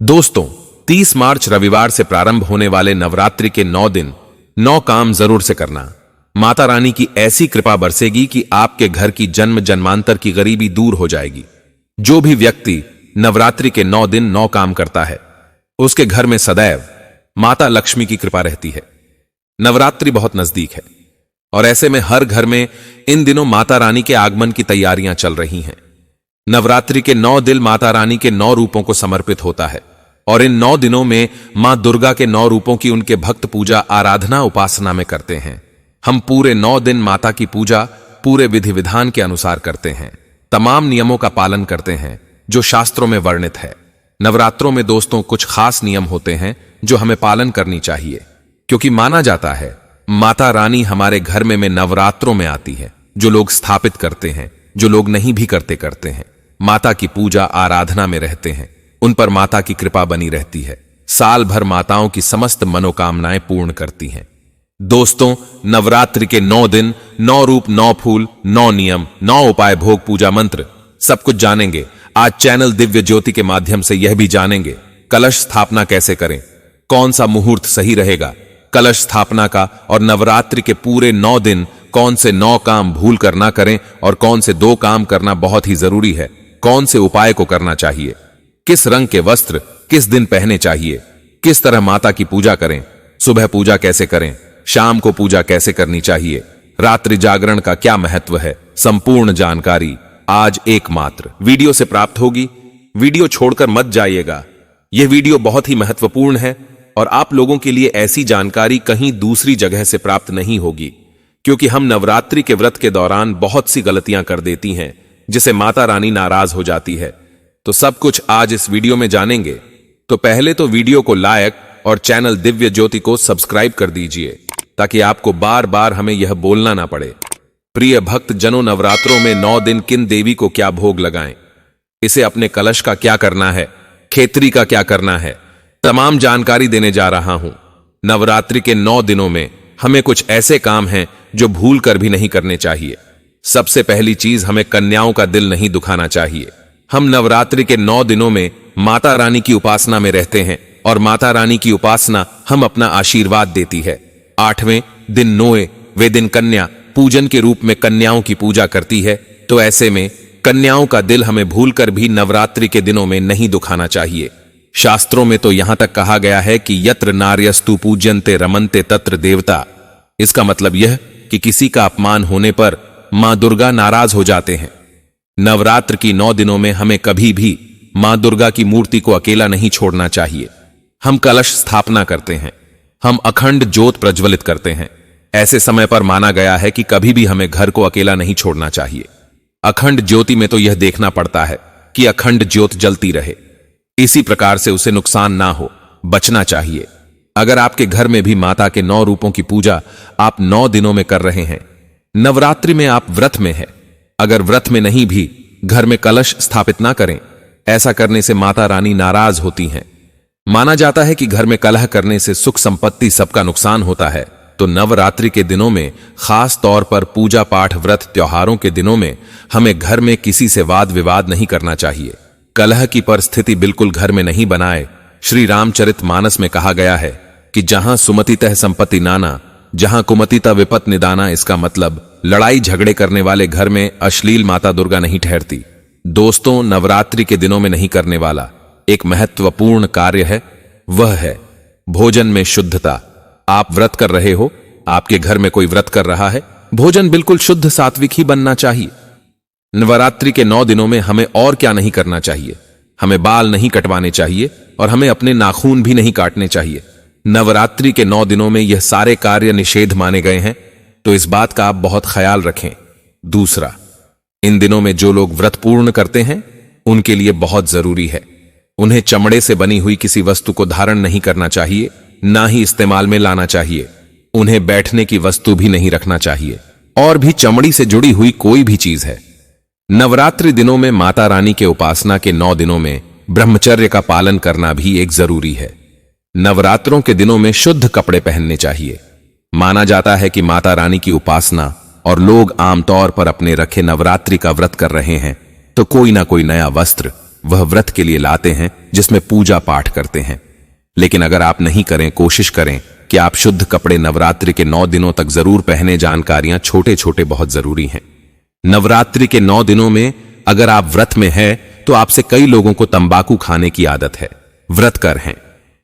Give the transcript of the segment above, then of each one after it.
दोस्तों, 30 मार्च रविवार से प्रारंभ होने वाले नवरात्रि के 9 दिन 9 काम जरूर से करना। माता रानी की ऐसी कृपा बरसेगी कि आपके घर की जन्म जन्मांतर की गरीबी दूर हो जाएगी। जो भी व्यक्ति नवरात्रि के 9 दिन 9 काम करता है, उसके घर में सदैव माता लक्ष्मी की कृपा रहती है। नवरात्रि बहुत नजदीक है और ऐसे में हर घर में इन दिनों माता रानी के आगमन की तैयारियां चल रही हैं। नवरात्रि के 9 दिन माता रानी के 9 रूपों को समर्पित होता है और इन 9 दिनों में मां दुर्गा के 9 रूपों की उनके भक्त पूजा आराधना उपासना में करते हैं। हम पूरे 9 दिन माता की पूजा पूरे विधि विधान के अनुसार करते हैं, तमाम नियमों का पालन करते हैं जो शास्त्रों में वर्णित है। नवरात्रों में दोस्तों कुछ खास नियम होते हैं जो हमें पालन करनी चाहिए, क्योंकि माना जाता है माता रानी हमारे घर में नवरात्रों में आती है। जो लोग स्थापित करते हैं, जो लोग नहीं भी करते हैं, माता की पूजा आराधना में रहते हैं, उन पर माता की कृपा बनी रहती है। साल भर माताओं की समस्त मनोकामनाएं पूर्ण करती हैं। दोस्तों, नवरात्रि के 9 दिन 9 रूप 9 फूल 9 नियम 9 उपाय भोग पूजा मंत्र सब कुछ जानेंगे। आज चैनल दिव्य ज्योति के माध्यम से यह भी जानेंगे कलश स्थापना कैसे करें, कौन सा मुहूर्त सही रहेगा कलश स्थापना का, और नवरात्रि के पूरे 9 दिन कौन से 9 काम भूल कर ना करें और कौन से 2 काम करना बहुत ही जरूरी है, कौन से उपाय को करना चाहिए, किस रंग के वस्त्र किस दिन पहने चाहिए, किस तरह माता की पूजा करें, सुबह पूजा कैसे करें, शाम को पूजा कैसे करनी चाहिए, रात्रि जागरण का क्या महत्व है, संपूर्ण जानकारी आज एकमात्र वीडियो से प्राप्त होगी। वीडियो छोड़कर मत जाइएगा। यह वीडियो बहुत ही महत्वपूर्ण है और आप लोगों के लिए ऐसी जानकारी कहीं दूसरी जगह से प्राप्त नहीं होगी, क्योंकि हम नवरात्रि के व्रत के दौरान बहुत सी गलतियां कर देती हैं जिसे माता रानी नाराज हो जाती है। तो सब कुछ आज इस वीडियो में जानेंगे। तो पहले तो वीडियो को लाइक और चैनल दिव्य ज्योति को सब्सक्राइब कर दीजिए, ताकि आपको बार बार हमें यह बोलना ना पड़े। प्रिय भक्त जनों, नवरात्रों में 9 दिन किन देवी को क्या भोग लगाएं, इसे अपने कलश का क्या करना है, खेतरी का क्या करना है, तमाम जानकारी देने जा रहा हूं। नवरात्रि के 9 दिनों में हमें कुछ ऐसे काम हैं जो भूल कर भी नहीं करने चाहिए। सबसे पहली चीज, हमें कन्याओं का दिल नहीं दुखाना चाहिए। हम नवरात्रि के 9 दिनों में माता रानी की उपासना में रहते हैं और माता रानी की उपासना हम अपना आशीर्वाद देती है। 8वें दिन नोए वे दिन कन्या पूजन के रूप में कन्याओं की पूजा करती है। तो ऐसे में कन्याओं का दिल हमें भूलकर भी नवरात्रि के दिनों में नहीं दुखाना चाहिए। शास्त्रों में तो यहां तक कहा गया है कि यत्र नार्यस्तु पूज्यन्ते रमन्ते तत्र देवता। इसका मतलब यह कि किसी का अपमान होने पर मां दुर्गा नाराज हो जाते हैं। नवरात्र की 9 दिनों में हमें कभी भी मां दुर्गा की मूर्ति को अकेला नहीं छोड़ना चाहिए। हम कलश स्थापना करते हैं, हम अखंड ज्योत प्रज्वलित करते हैं। ऐसे समय पर माना गया है कि कभी भी हमें घर को अकेला नहीं छोड़ना चाहिए। अखंड ज्योति में तो यह देखना पड़ता है कि अखंड ज्योत जलती रहे, इसी प्रकार से उसे नुकसान ना हो, बचना चाहिए। अगर आपके घर में भी माता के 9 रूपों की पूजा आप 9 दिनों में कर रहे हैं, नवरात्रि में आप व्रत में है, अगर व्रत में नहीं भी घर में कलश स्थापित ना करें, ऐसा करने से माता रानी नाराज होती हैं। माना जाता है कि घर में कलह करने से सुख संपत्ति सबका नुकसान होता है। तो नवरात्रि के दिनों में, खास तौर पर पूजा पाठ व्रत त्योहारों के दिनों में, हमें घर में किसी से वाद विवाद नहीं करना चाहिए। कलह की परिस्थिति बिल्कुल घर में नहीं बनाए। श्री रामचरितमानस में कहा गया है कि जहां सुमतितः संपत्ति नाना, जहां कुमतितः विपत निदाना। इसका मतलब लड़ाई झगड़े करने वाले घर में अश्लील माता दुर्गा नहीं ठहरती। दोस्तों, नवरात्रि के दिनों में नहीं करने वाला एक महत्वपूर्ण कार्य है, वह है भोजन में शुद्धता। आप व्रत कर रहे हो, आपके घर में कोई व्रत कर रहा है, भोजन बिल्कुल शुद्ध सात्विक ही बनना चाहिए। नवरात्रि के 9 दिनों में हमें और क्या नहीं करना चाहिए, हमें बाल नहीं कटवाने चाहिए और हमें अपने नाखून भी नहीं काटने चाहिए। नवरात्रि के 9 दिनों में यह सारे कार्य निषेध माने गए हैं, तो इस बात का आप बहुत ख्याल रखें। दूसरा, इन दिनों में जो लोग व्रत पूर्ण करते हैं, उनके लिए बहुत जरूरी है, उन्हें चमड़े से बनी हुई किसी वस्तु को धारण नहीं करना चाहिए, ना ही इस्तेमाल में लाना चाहिए। उन्हें बैठने की वस्तु भी नहीं रखना चाहिए, और भी चमड़ी से जुड़ी हुई कोई भी चीज है। नवरात्रि दिनों में माता रानी के उपासना के 9 दिनों में ब्रह्मचर्य का पालन करना भी एक जरूरी है। नवरात्रों के दिनों में शुद्ध कपड़े पहनने चाहिए। माना जाता है कि माता रानी की उपासना और लोग आमतौर पर अपने रखे नवरात्रि का व्रत कर रहे हैं, तो कोई ना कोई नया वस्त्र वह व्रत के लिए लाते हैं जिसमें पूजा पाठ करते हैं। लेकिन अगर आप नहीं करें, कोशिश करें कि आप शुद्ध कपड़े नवरात्रि के 9 दिनों तक जरूर पहने। जानकारियां छोटे छोटे बहुत जरूरी हैं। नवरात्रि के 9 दिनों में अगर आप व्रत में हैं तो आपसे कई लोगों को तंबाकू खाने की आदत है, व्रत कर हैं।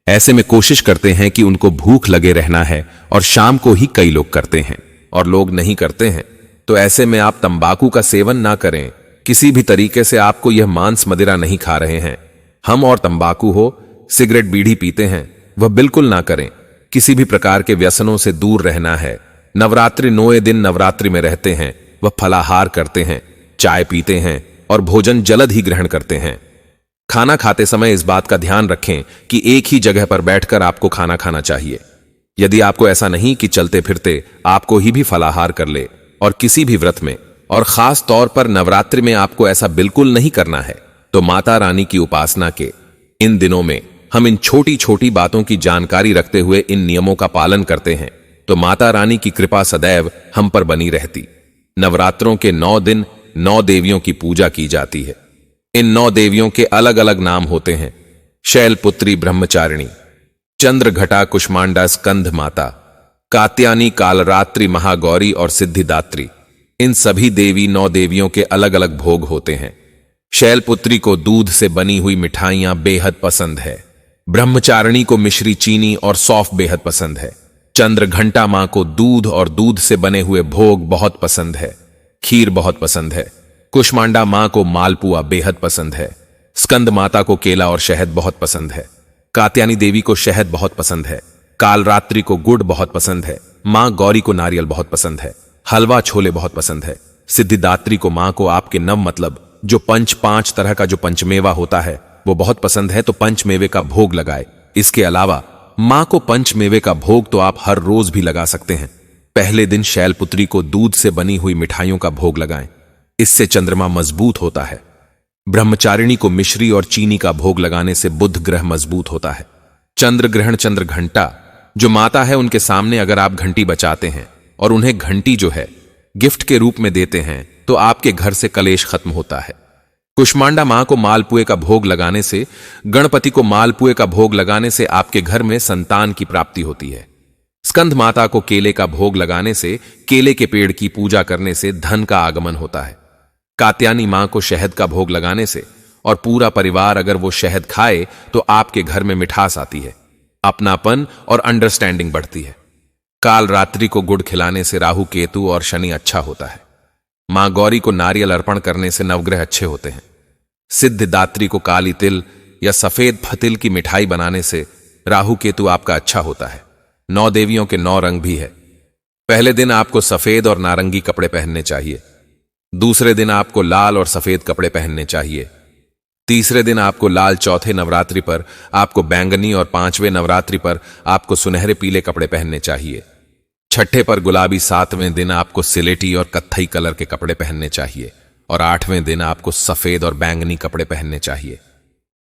ऐसे में कोशिश करते हैं कि उनको भूख लगे रहना है और शाम को ही कई लोग करते हैं और लोग नहीं करते हैं। तो ऐसे में आप तंबाकू का सेवन ना करें। किसी भी तरीके से आपको यह मांस मदिरा नहीं खा रहे हैं, हम और तंबाकू हो, सिगरेट बीड़ी पीते हैं, वह बिल्कुल ना करें। किसी भी प्रकार के व्यसनों से दूर रहना है। नवरात्रि 9 दिन नवरात्रि में रहते हैं, वह फलाहार करते हैं, चाय पीते हैं और भोजन जल्द ही ग्रहण करते हैं। खाना खाते समय इस बात का ध्यान रखें कि एक ही जगह पर बैठकर आपको खाना खाना चाहिए। यदि आपको ऐसा नहीं कि चलते फिरते आप कोई भी फलाहार कर ले और किसी भी व्रत में, और खास तौर पर नवरात्रि में आपको ऐसा बिल्कुल नहीं करना है, तो माता रानी की उपासना के इन दिनों में हम इन छोटी छोटी बातों की जानकारी रखते हुए इन नियमों का पालन करते हैं तो माता रानी की कृपा सदैव हम पर बनी रहती। नवरात्रों के 9 दिन 9 देवियों की पूजा की जाती है। इन 9 देवियों के अलग अलग नाम होते हैं। शैलपुत्री ब्रह्मचारिणी, चंद्रघटा कुष्मांडा स्कंध माता, कात्यायनी कालरात्रि महागौरी और सिद्धिदात्री। इन सभी देवी 9 देवियों के अलग अलग भोग होते हैं। शैलपुत्री को दूध से बनी हुई मिठाइयां बेहद पसंद है। ब्रह्मचारिणी को मिश्री, चीनी और सौंफ बेहद पसंद है। चंद्रघंटा मां को दूध और दूध से बने हुए भोग बहुत पसंद है, खीर बहुत पसंद है। कुष्मांडा मां को मालपुआ बेहद पसंद है। स्कंद माता को केला और शहद बहुत पसंद है। कात्यायनी देवी को शहद बहुत पसंद है। कालरात्रि को गुड़ बहुत पसंद है। मां गौरी को नारियल बहुत पसंद है। हलवा छोले बहुत पसंद है। सिद्धिदात्री को मां को आपके नव मतलब जो 5 तरह का जो पंचमेवा होता है वो बहुत पसंद है, तो पंचमेवे का भोग लगाए। इसके अलावा मां को पंचमेवे का भोग तो आप हर रोज भी लगा सकते हैं। पहले दिन शैलपुत्री को दूध से बनी हुई मिठाइयों का भोग लगाएं, इससे चंद्रमा मजबूत होता है। ब्रह्मचारिणी को मिश्री और चीनी का भोग लगाने से बुध ग्रह मजबूत होता है। चंद्र ग्रहण चंद्रघंटा जो माता है उनके सामने अगर आप घंटी बचाते हैं और उन्हें घंटी जो है गिफ्ट के रूप में देते हैं तो आपके घर से कलेश खत्म होता है। कुष्मांडा मां को मालपुए का भोग लगाने से, गणपति को मालपुए का भोग लगाने से आपके घर में संतान की प्राप्ति होती है। स्कंद माता को केले का भोग लगाने से, केले के पेड़ की पूजा करने से धन का आगमन होता है। कात्यायनी मां को शहद का भोग लगाने से और पूरा परिवार अगर वो शहद खाए तो आपके घर में मिठास आती है, अपनापन और अंडरस्टैंडिंग बढ़ती है। काल रात्रि को गुड़ खिलाने से राहु केतु और शनि अच्छा होता है। मां गौरी को नारियल अर्पण करने से नवग्रह अच्छे होते हैं। सिद्धिदात्री को काली तिल या सफेद फतिल की मिठाई बनाने से राहु केतु आपका अच्छा होता है। 9 देवियों के 9 रंग भी है। पहले दिन आपको सफेद और नारंगी कपड़े पहनने चाहिए। दूसरे दिन आपको लाल और सफेद कपड़े पहनने चाहिए। तीसरे दिन आपको लाल, चौथे नवरात्रि पर आपको बैंगनी और 5वें नवरात्रि पर आपको सुनहरे पीले कपड़े पहनने चाहिए। छठे पर गुलाबी, 7वें दिन आपको सिलेटी और कत्थई कलर के कपड़े पहनने चाहिए और 8वें दिन आपको सफेद और बैंगनी कपड़े पहनने चाहिए।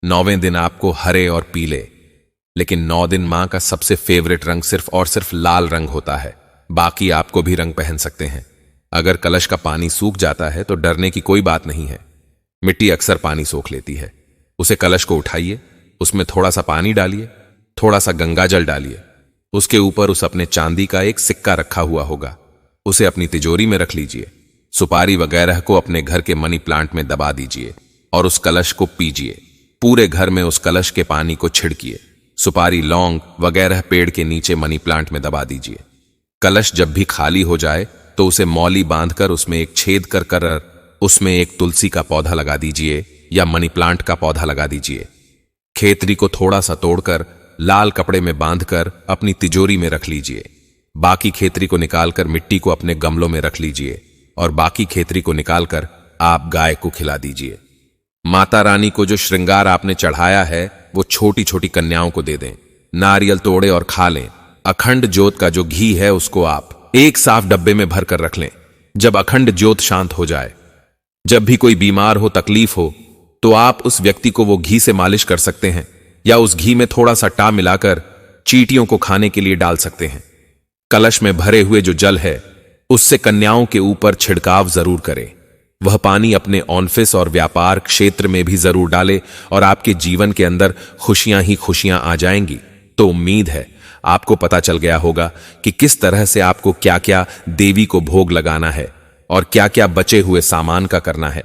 9वें दिन आपको हरे और पीले। लेकिन 9 दिन मां का सबसे फेवरेट रंग सिर्फ और सिर्फ लाल रंग होता है। बाकी आपको भी रंग पहन सकते हैं। अगर कलश का पानी सूख जाता है तो डरने की कोई बात नहीं है। मिट्टी अक्सर पानी सोख लेती है। उसे कलश को उठाइए, उसमें थोड़ा सा पानी डालिए, थोड़ा सा गंगा जल डालिए, उसके ऊपर उस अपने चांदी का एक सिक्का रखा हुआ होगा, उसे अपनी तिजोरी में रख लीजिए। सुपारी वगैरह को अपने घर के मनी प्लांट में दबा दीजिए और उस कलश को पीजिए। पूरे घर में उस कलश के पानी को छिड़किए। सुपारी, लौंग वगैरह पेड़ के नीचे मनी प्लांट में दबा दीजिए। कलश जब भी खाली हो जाए तो उसे मौली बांधकर उसमें एक छेद कर उसमें एक तुलसी का पौधा लगा दीजिए या मनी प्लांट का पौधा लगा दीजिए। खेतरी को थोड़ा सा तोड़कर लाल कपड़े में बांधकर अपनी तिजोरी में रख लीजिए। बाकी खेतरी को निकालकर मिट्टी को अपने गमलों में रख लीजिए और बाकी खेतरी को निकालकर आप गाय को खिला दीजिए। माता रानी को जो श्रृंगार आपने चढ़ाया है वो छोटी छोटी कन्याओं को दे दें। नारियल तोड़े और खा लें। अखंड ज्योत का जो घी है उसको आप एक साफ डब्बे में भर कर रख लें। जब अखंड ज्योत शांत हो जाए, जब भी कोई बीमार हो, तकलीफ हो, तो आप उस व्यक्ति को वो घी से मालिश कर सकते हैं या उस घी में थोड़ा सा टा मिलाकर चींटियों को खाने के लिए डाल सकते हैं। कलश में भरे हुए जो जल है उससे कन्याओं के ऊपर छिड़काव जरूर करें। वह पानी अपने ऑफिस और व्यापार क्षेत्र में भी जरूर डाले और आपके जीवन के अंदर खुशियां ही खुशियां आ जाएंगी। तो उम्मीद है आपको पता चल गया होगा कि किस तरह से आपको क्या क्या देवी को भोग लगाना है और क्या क्या बचे हुए सामान का करना है।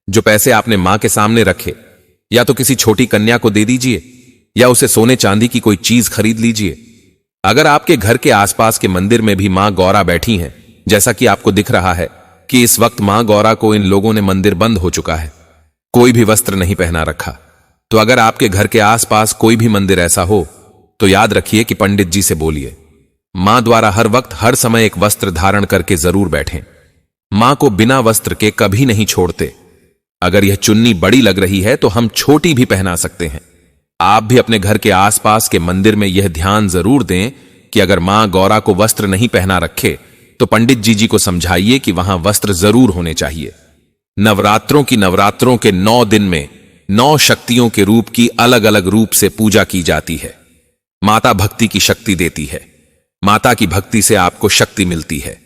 जो पैसे आपने मां के सामने रखे, या तो किसी छोटी कन्या को दे दीजिए या उसे सोने चांदी की कोई चीज खरीद लीजिए। अगर आपके घर के आसपास के मंदिर में भी मां गौरा बैठी हैं, जैसा कि आपको दिख रहा है कि इस वक्त मां गौरा को इन लोगों ने मंदिर बंद हो चुका है, कोई भी वस्त्र नहीं पहना रखा, तो अगर आपके घर के आसपास कोई भी मंदिर ऐसा हो तो याद रखिए कि पंडित जी से बोलिए मां द्वारा हर वक्त हर समय एक वस्त्र धारण करके जरूर बैठें। मां को बिना वस्त्र के कभी नहीं छोड़ते। अगर यह चुन्नी बड़ी लग रही है तो हम छोटी भी पहना सकते हैं। आप भी अपने घर के आसपास के मंदिर में यह ध्यान जरूर दें कि अगर मां गौरा को वस्त्र नहीं पहना रखे तो पंडित जी को समझाइए कि वहां वस्त्र जरूर होने चाहिए। नवरात्रों के 9 दिन में 9 शक्तियों के रूप की अलग अलग रूप से पूजा की जाती है। माता भक्ति की शक्ति देती है। माता की भक्ति से आपको शक्ति मिलती है।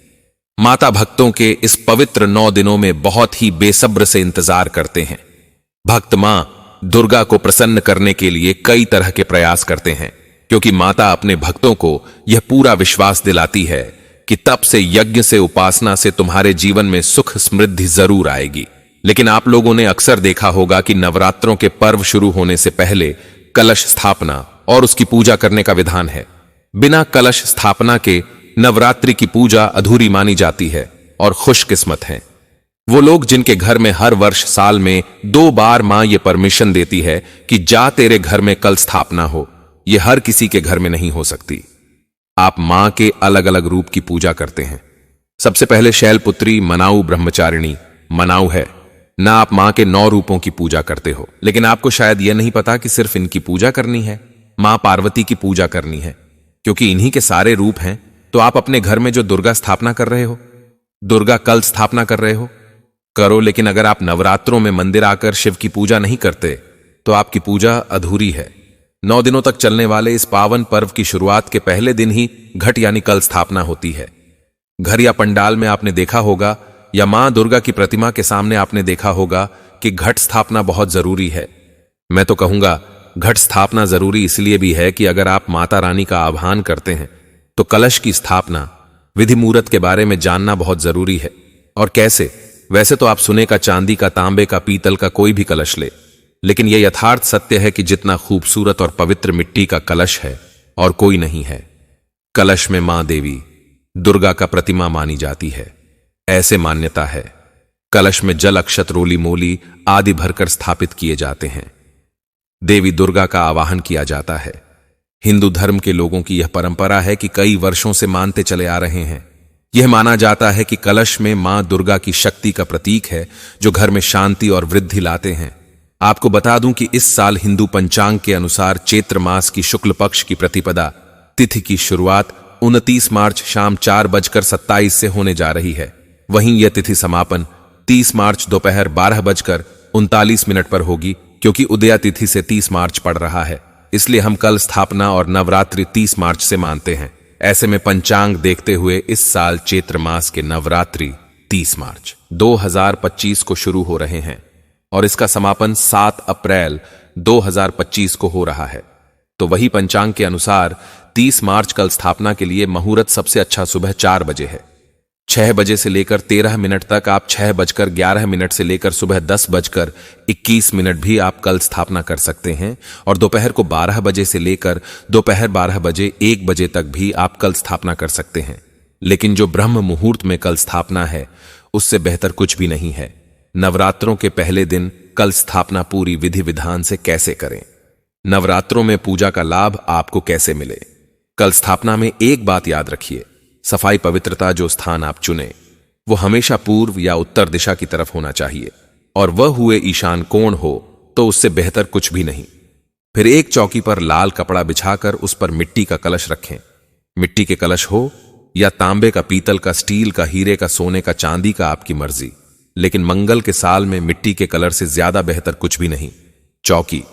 माता भक्तों के इस पवित्र 9 दिनों में बहुत ही बेसब्र से इंतजार करते हैं। भक्त मां दुर्गा को प्रसन्न करने के लिए कई तरह के प्रयास करते हैं, क्योंकि माता अपने भक्तों को यह पूरा विश्वास दिलाती है कि तप से, यज्ञ से, उपासना से तुम्हारे जीवन में सुख समृद्धि जरूर आएगी। लेकिन आप लोगों ने अक्सर देखा होगा कि नवरात्रों के पर्व शुरू होने से पहले कलश स्थापना और उसकी पूजा करने का विधान है। बिना कलश स्थापना के नवरात्रि की पूजा अधूरी मानी जाती है और खुशकिस्मत हैं वो लोग जिनके घर में हर वर्ष साल में 2 बार मां ये परमिशन देती है कि जा तेरे घर में कल स्थापना हो। यह हर किसी के घर में नहीं हो सकती। आप मां के अलग अलग रूप की पूजा करते हैं। सबसे पहले शैलपुत्री मनाऊ ब्रह्मचारिणी मनाऊ है ना। आप मां के 9 रूपों की पूजा करते हो, लेकिन आपको शायद यह नहीं पता कि सिर्फ इनकी पूजा करनी है। मां पार्वती की पूजा करनी है, क्योंकि इन्हीं के सारे रूप हैं। तो आप अपने घर में जो दुर्गा स्थापना कर रहे हो, दुर्गा कल स्थापना कर रहे हो, करो। लेकिन अगर आप नवरात्रों में मंदिर आकर शिव की पूजा नहीं करते तो आपकी पूजा अधूरी है। 9 दिनों तक चलने वाले इस पावन पर्व की शुरुआत के पहले दिन ही घट यानी कल स्थापना होती है। घर या पंडाल में आपने देखा होगा या मां दुर्गा की प्रतिमा के सामने आपने देखा होगा कि घट स्थापना बहुत जरूरी है। मैं तो कहूंगा घट स्थापना जरूरी इसलिए भी है कि अगर आप माता रानी का आह्वान करते हैं तो कलश की स्थापना, विधि मुहूर्त के बारे में जानना बहुत जरूरी है। और कैसे? वैसे तो आप सुने का, चांदी का, तांबे का, पीतल का कोई भी कलश ले, लेकिन यह यथार्थ सत्य है कि जितना खूबसूरत और पवित्र मिट्टी का कलश है और कोई नहीं है। कलश में मां देवी दुर्गा का प्रतिमा मानी जाती है, ऐसे मान्यता है। कलश में जल, अक्षत, रोली मोली आदि भरकर स्थापित किए जाते हैं। देवी दुर्गा का आवाहन किया जाता है। हिंदू धर्म के लोगों की यह परंपरा है कि कई वर्षों से मानते चले आ रहे हैं। यह माना जाता है कि कलश में मां दुर्गा की शक्ति का प्रतीक है, जो घर में शांति और वृद्धि लाते हैं। आपको बता दूं कि इस साल हिंदू पंचांग के अनुसार चैत्र मास की शुक्ल पक्ष की प्रतिपदा तिथि की शुरुआत 29 मार्च शाम 4:27 से होने जा रही है। वहीं यह तिथि समापन 30 मार्च दोपहर 12:39 पर होगी, क्योंकि उदया तिथि से 30 मार्च पड़ रहा है। इसलिए हम कल स्थापना और नवरात्रि 30 मार्च से मानते हैं। ऐसे में पंचांग देखते हुए इस साल चैत्र मास के नवरात्रि 30 मार्च 2025 को शुरू हो रहे हैं और इसका समापन 7 अप्रैल 2025 को हो रहा है। तो वही पंचांग के अनुसार 30 मार्च कल स्थापना के लिए मुहूर्त सबसे अच्छा सुबह 4 बजे है। 6 बजे से लेकर 13 मिनट तक आप 6:11 से लेकर सुबह 10:21 भी आप कल स्थापना कर सकते हैं। और दोपहर को 12 बजे से लेकर दोपहर 12 बजे 1 बजे तक भी आप कल स्थापना कर सकते हैं। लेकिन जो ब्रह्म मुहूर्त में कल स्थापना है, उससे बेहतर कुछ भी नहीं है। नवरात्रों के पहले दिन कल स्थापना पूरी विधि विधान से कैसे करें, नवरात्रों में पूजा का लाभ आपको कैसे मिले। कल स्थापना में एक बात याद रखिए, सफाई पवित्रता जो स्थान आप चुने वो हमेशा पूर्व या उत्तर दिशा की तरफ होना चाहिए, और वह हुए ईशान कोण हो तो उससे बेहतर कुछ भी नहीं। फिर एक चौकी पर लाल कपड़ा बिछाकर उस पर मिट्टी का कलश रखें। मिट्टी के कलश हो या तांबे का, पीतल का, स्टील का, हीरे का, सोने का, चांदी का, आपकी मर्जी। लेकिन मंगल के साल में मिट्टी के कलर से ज्यादा बेहतर कुछ भी नहीं। चौकी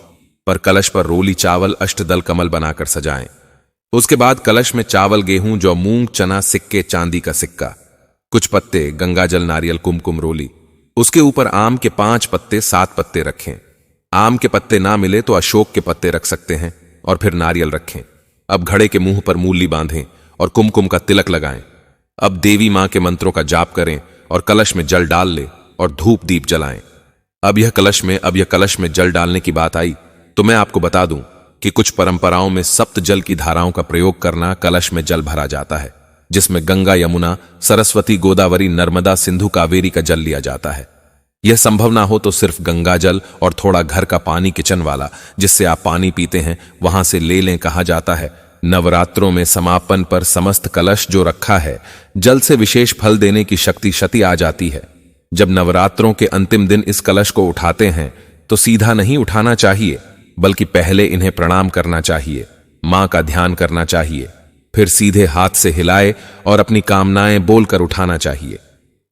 पर कलश पर रोली चावल अष्टदल कमल बनाकर सजाएं। उसके बाद कलश में चावल, गेहूं, जौ, मूंग, चना, सिक्के, चांदी का सिक्का, कुछ पत्ते, गंगाजल, नारियल, कुमकुम, रोली उसके ऊपर आम के 5 पत्ते 7 पत्ते रखें। आम के पत्ते ना मिले तो अशोक के पत्ते रख सकते हैं और फिर नारियल रखें। अब घड़े के मुंह पर मूली बांधें और कुमकुम का तिलक लगाएं। अब देवी मां के मंत्रों का जाप करें और कलश में जल डाल ले और धूप दीप जलाएं। अब यह कलश में जल डालने की बात आई तो मैं आपको बता दूं कि कुछ परंपराओं में सप्त जल की धाराओं का प्रयोग करना कलश में जल भरा जाता है, जिसमें गंगा, यमुना, सरस्वती, गोदावरी, नर्मदा, सिंधु, कावेरी का जल लिया जाता है। यह संभव ना हो तो सिर्फ गंगा जल और थोड़ा घर का पानी किचन वाला जिससे आप पानी पीते हैं वहां से ले लें। कहा जाता है नवरात्रों में समापन पर समस्त कलश जो रखा है जल से विशेष फल देने की शक्ति आ जाती है। जब नवरात्रों के अंतिम दिन इस कलश को उठाते हैं तो सीधा नहीं उठाना चाहिए, बल्कि पहले इन्हें प्रणाम करना चाहिए, मां का ध्यान करना चाहिए, फिर सीधे हाथ से हिलाए और अपनी कामनाएं बोलकर उठाना चाहिए।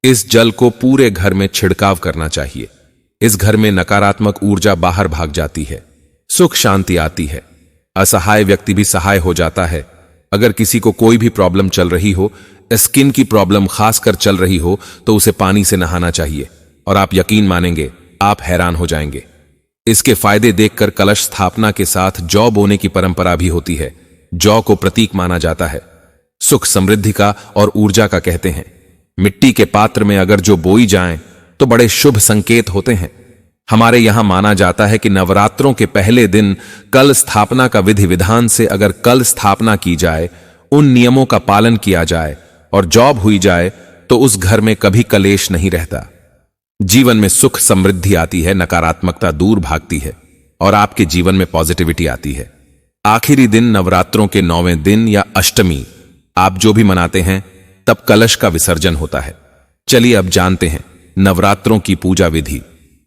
इस जल को पूरे घर में छिड़काव करना चाहिए। इस घर में नकारात्मक ऊर्जा बाहर भाग जाती है, सुख शांति आती है, असहाय व्यक्ति भी सहाय हो जाता है। अगर किसी को कोई भी प्रॉब्लम चल रही हो, स्किन की प्रॉब्लम खासकर चल रही हो, तो उसे पानी से नहाना चाहिए और आप यकीन मानेंगे, आप हैरान हो जाएंगे। इसके फायदे देखकर कलश स्थापना के साथ जौ बोने की परंपरा भी होती है। जौ को प्रतीक माना जाता है, सुख समृद्धि का और ऊर्जा का कहते हैं। मिट्टी के पात्र में अगर जो बोई जाएं तो बड़े शुभ संकेत होते हैं। हमारे यहां माना जाता है कि नवरात्रों के पहले दिन कल स्थापना का विधि विधान से अगर कल स्थापना की जाए, उन नियमों का पालन किया जाए और जॉब हुई जाए तो उस घर में कभी कलेश नहीं रहता। जीवन में सुख समृद्धि आती है, नकारात्मकता दूर भागती है और आपके जीवन में पॉजिटिविटी आती है। आखिरी दिन नवरात्रों के 9वें दिन या अष्टमी आप जो भी मनाते हैं तब कलश का विसर्जन होता है। चलिए अब जानते हैं नवरात्रों की पूजा विधि।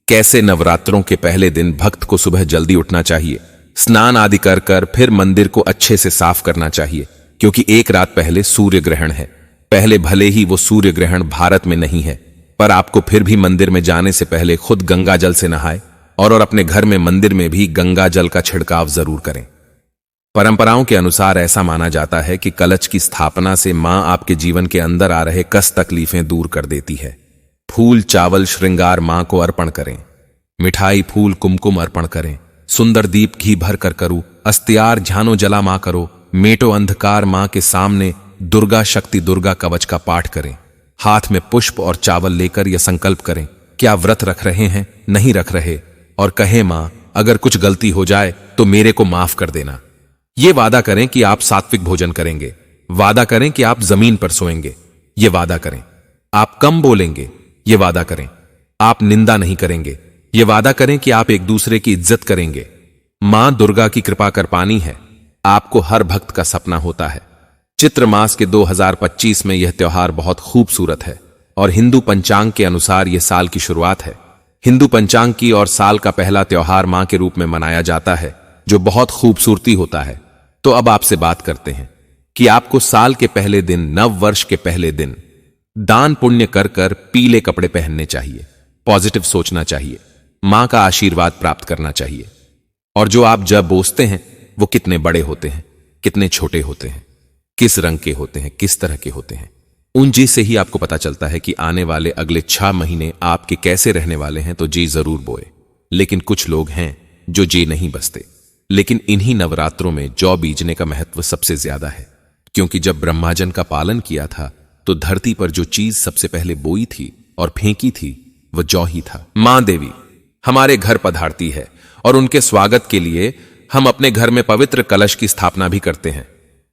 कैसे नवरात्रों के पहले दिन भक्त को सुबह जल्दी उठना चाहिए, स्नान आदि कर फिर मंदिर को अच्छे से साफ करना चाहिए, क्योंकि एक रात पहले सूर्य ग्रहण है। पहले भले ही वो सूर्य ग्रहण भारत में नहीं है, पर आपको फिर भी मंदिर में जाने से पहले खुद गंगा जल से नहाए और अपने घर में मंदिर में भी गंगा जल का छिड़काव जरूर करें। परंपराओं के अनुसार ऐसा माना जाता है कि कलश की स्थापना से मां आपके जीवन के अंदर आ रहे कष्ट तकलीफें दूर कर देती है। फूल, चावल, श्रृंगार मां को अर्पण करें। मिठाई, फूल, कुमकुम अर्पण करें। सुंदर दीप घी भर कर करो। अस्त्यार झानो जला मां करो। मेटो अंधकार मां के सामने दुर्गा शक्ति दुर्गा कवच का पाठ करें। हाथ में पुष्प और चावल लेकर यह संकल्प करें, क्या व्रत रख रहे हैं, नहीं रख रहे, और कहें मां अगर कुछ गलती हो जाए तो मेरे को माफ कर देना। ये वादा करें कि आप सात्विक भोजन करेंगे। वादा करें कि आप जमीन पर सोएंगे। ये वादा करें। आप कम बोलेंगे। ये वादा करें। आप निंदा नहीं करेंगे। ये वादा करें कि आप एक दूसरे की इज्जत करेंगे। मां दुर्गा की कृपा कर पानी है आपको हर भक्त का सपना होता है। चित्र मास के 2025 में यह त्योहार बहुत खूबसूरत है और हिंदू पंचांग के अनुसार यह साल की शुरुआत है। हिंदू पंचांग की और साल का पहला त्योहार मां के रूप में मनाया जाता है, जो बहुत खूबसूरती होता है। तो अब आपसे बात करते हैं कि आपको साल के पहले दिन, नव वर्ष के पहले दिन दान पुण्य कर कर पीले कपड़े पहनने चाहिए, पॉजिटिव सोचना चाहिए, मां का आशीर्वाद प्राप्त करना चाहिए। और जो आप जब बोसते हैं वो कितने बड़े होते हैं, कितने छोटे होते हैं, किस रंग के होते हैं, किस तरह के होते हैं, उन जी से ही आपको पता चलता है कि आने वाले अगले 6 महीने आपके कैसे रहने वाले हैं। तो जी जरूर बोए। लेकिन कुछ लोग हैं जो जी नहीं बसते। लेकिन इन्हीं नवरात्रों में जौ बीजने का महत्व सबसे ज्यादा है, क्योंकि जब ब्रह्माजन का पालन किया था तो धरती पर जो चीज सबसे पहले बोई थी और फेंकी थी वह जौ ही था। मां देवी हमारे घर पधारती है और उनके स्वागत के लिए हम अपने घर में पवित्र कलश की स्थापना भी करते हैं।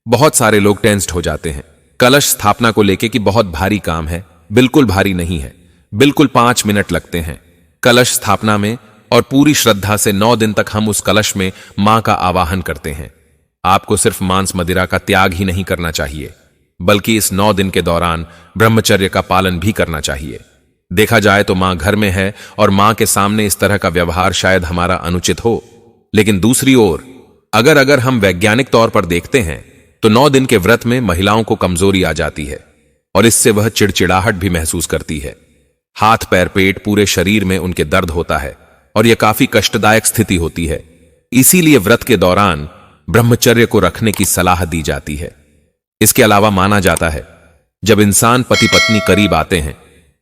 बहुत सारे लोग टेंस्ड हो जाते हैं कलश स्थापना को लेके कि बहुत भारी काम है। बिल्कुल भारी नहीं है, बिल्कुल 5 मिनट लगते हैं कलश स्थापना में, और पूरी श्रद्धा से 9 दिन तक हम उस कलश में मां का आवाहन करते हैं। आपको सिर्फ मांस मदिरा का त्याग ही नहीं करना चाहिए, बल्कि इस 9 दिन के दौरान ब्रह्मचर्य का पालन भी करना चाहिए। देखा जाए तो मां घर में है और मां के सामने इस तरह का व्यवहार शायद हमारा अनुचित हो, लेकिन दूसरी ओर अगर हम वैज्ञानिक तौर पर देखते हैं तो 9 दिन के व्रत में महिलाओं को कमजोरी आ जाती है और इससे वह चिड़चिड़ाहट भी महसूस करती है। हाथ, पैर, पेट, पूरे शरीर में उनके दर्द होता है और यह काफी कष्टदायक स्थिति होती है। इसीलिए व्रत के दौरान ब्रह्मचर्य को रखने की सलाह दी जाती है। इसके अलावा माना जाता है जब इंसान पति पत्नी करीब आते हैं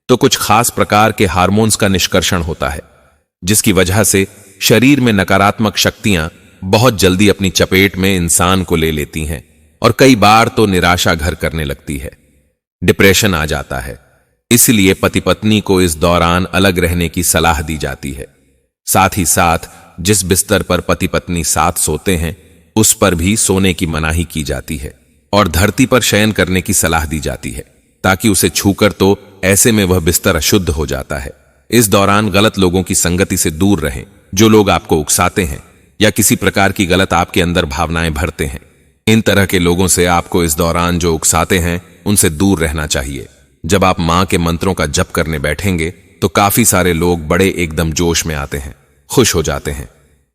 तो कुछ खास प्रकार के हार्मोन्स का निष्कर्षण होता है, जिसकी वजह से शरीर में नकारात्मक शक्तियां बहुत जल्दी अपनी चपेट में इंसान को ले लेती हैं और कई बार तो निराशा घर करने लगती है, डिप्रेशन आ जाता है। इसलिए पति पत्नी को इस दौरान अलग रहने की सलाह दी जाती है। साथ ही साथ जिस बिस्तर पर पति पत्नी साथ सोते हैं उस पर भी सोने की मनाही की जाती है और धरती पर शयन करने की सलाह दी जाती है, ताकि उसे छूकर तो ऐसे में वह बिस्तर अशुद्ध हो जाता है। इस दौरान गलत लोगों की संगति से दूर रहें, जो लोग आपको उकसाते हैं या किसी प्रकार की गलत आपके अंदर भावनाएं भरते हैं। इन तरह के लोगों से आपको इस दौरान जो उकसाते हैं उनसे दूर रहना चाहिए। जब आप मां के मंत्रों का जप करने बैठेंगे तो काफी सारे लोग बड़े एकदम जोश में आते हैं, खुश हो जाते हैं।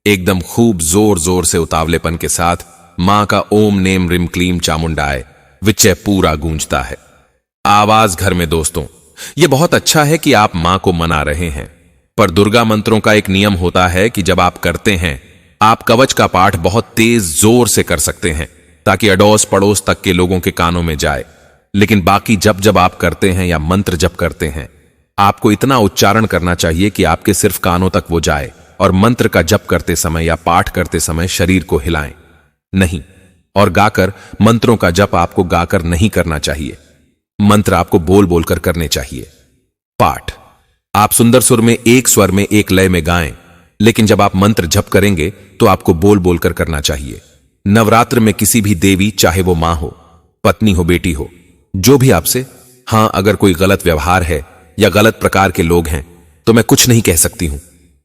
एकदम खूब जोर जोर से उतावलेपन के साथ मां का ओम नेम रिम क्लीम चामुंडाय विचय पूरा गूंजता है। आवाज घर में दोस्तों, यह बहुत अच्छा है कि आप मां को मना रहे हैं, पर दुर्गा मंत्रों का एक नियम होता है कि जब आप करते हैं आप कवच का पाठ बहुत तेज जोर से कर सकते हैं ताकि अड़ोस पड़ोस तक के लोगों के कानों में जाए। लेकिन बाकी जब आप करते हैं या मंत्र जप करते हैं, आपको इतना उच्चारण करना चाहिए कि आपके सिर्फ कानों तक वो जाए, और मंत्र का जप करते समय या पाठ करते समय शरीर को हिलाएं नहीं। और गाकर मंत्रों का जप आपको गाकर नहीं करना चाहिए, मंत्र आपको बोल बोलकर करने चाहिए। पाठ आप सुंदर सुर में, एक स्वर में, एक लय में गाएं, लेकिन जब आप मंत्र जप करेंगे तो आपको बोल बोलकर करना चाहिए। नवरात्र में किसी भी देवी, चाहे वो मां हो, पत्नी हो, बेटी हो, जो भी आपसे, हां अगर कोई गलत व्यवहार है या गलत प्रकार के लोग हैं तो मैं कुछ नहीं कह सकती हूं।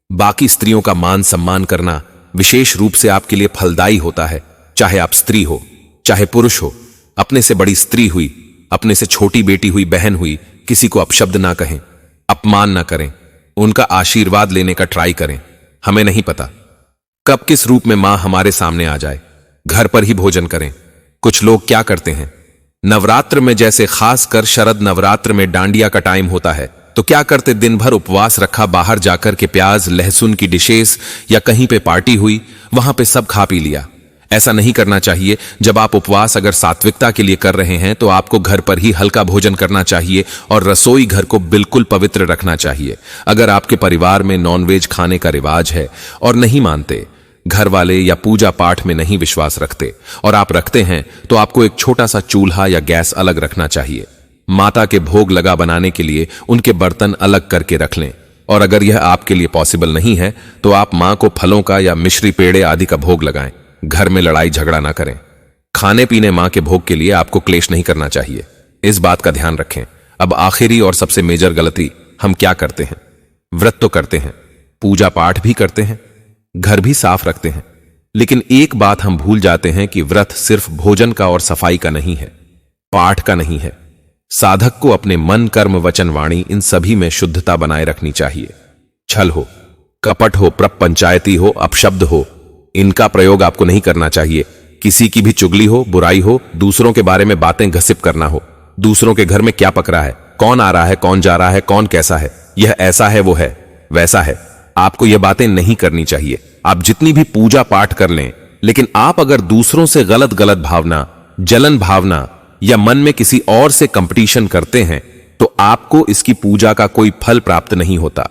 बाकी स्त्रियों का मान सम्मान करना विशेष रूप से आपके लिए फलदायी होता है, चाहे आप स्त्री हो चाहे पुरुष हो। अपने से बड़ी स्त्री हुई, अपने से छोटी बेटी हुई, बहन हुई, किसी को अपशब्द ना कहें, अपमान ना करें, उनका आशीर्वाद लेने का ट्राई करें। हमें नहीं पता कब किस रूप में मां हमारे सामने आ जाए। घर पर ही भोजन करें। कुछ लोग क्या करते हैं, नवरात्र में, जैसे खासकर शरद नवरात्र में डांडिया का टाइम होता है, तो क्या करते, दिन भर उपवास रखा, बाहर जाकर के प्याज लहसुन की डिशेस या कहीं पे पार्टी हुई वहां पे सब खा पी लिया। ऐसा नहीं करना चाहिए। जब आप उपवास अगर सात्विकता के लिए कर रहे हैं तो आपको घर पर ही हल्का भोजन करना चाहिए और रसोई घर को बिल्कुल पवित्र रखना चाहिए। अगर आपके परिवार में नॉनवेज खाने का रिवाज है और नहीं मानते, घर वाले या पूजा पाठ में नहीं विश्वास रखते और आप रखते हैं, तो आपको एक छोटा सा चूल्हा या गैस अलग रखना चाहिए। माता के भोग लगा बनाने के लिए उनके बर्तन अलग करके रख लें। और अगर यह आपके लिए पॉसिबल नहीं है तो आप मां को फलों का या मिश्री पेड़े आदि का भोग लगाएं। घर में लड़ाई झगड़ा ना करें। खाने पीने मां के भोग के लिए आपको क्लेश नहीं करना चाहिए, इस बात का ध्यान रखें। अब आखिरी और सबसे मेजर गलती हम क्या करते हैं, व्रत तो करते हैं, पूजा पाठ भी करते हैं, घर भी साफ रखते हैं, लेकिन एक बात हम भूल जाते हैं कि व्रत सिर्फ भोजन का और सफाई का नहीं है, पाठ का नहीं है। साधक को अपने मन, कर्म, वचन, वाणी, इन सभी में शुद्धता बनाए रखनी चाहिए। छल हो, कपट हो, प्रपंचायती हो, अपशब्द हो, इनका प्रयोग आपको नहीं करना चाहिए। किसी की भी चुगली हो, बुराई हो, दूसरों के बारे में बातें घसिप करना हो, दूसरों के घर में क्या पक रहा है, कौन आ रहा है, कौन जा रहा है, कौन कैसा है, यह ऐसा है, वो है वैसा है, आपको यह बातें नहीं करनी चाहिए। आप जितनी भी पूजा पाठ कर लें, लेकिन आप अगर दूसरों से गलत भावना, जलन भावना या मन में किसी और से कंपटीशन करते हैं तो आपको इसकी पूजा का कोई फल प्राप्त नहीं होता।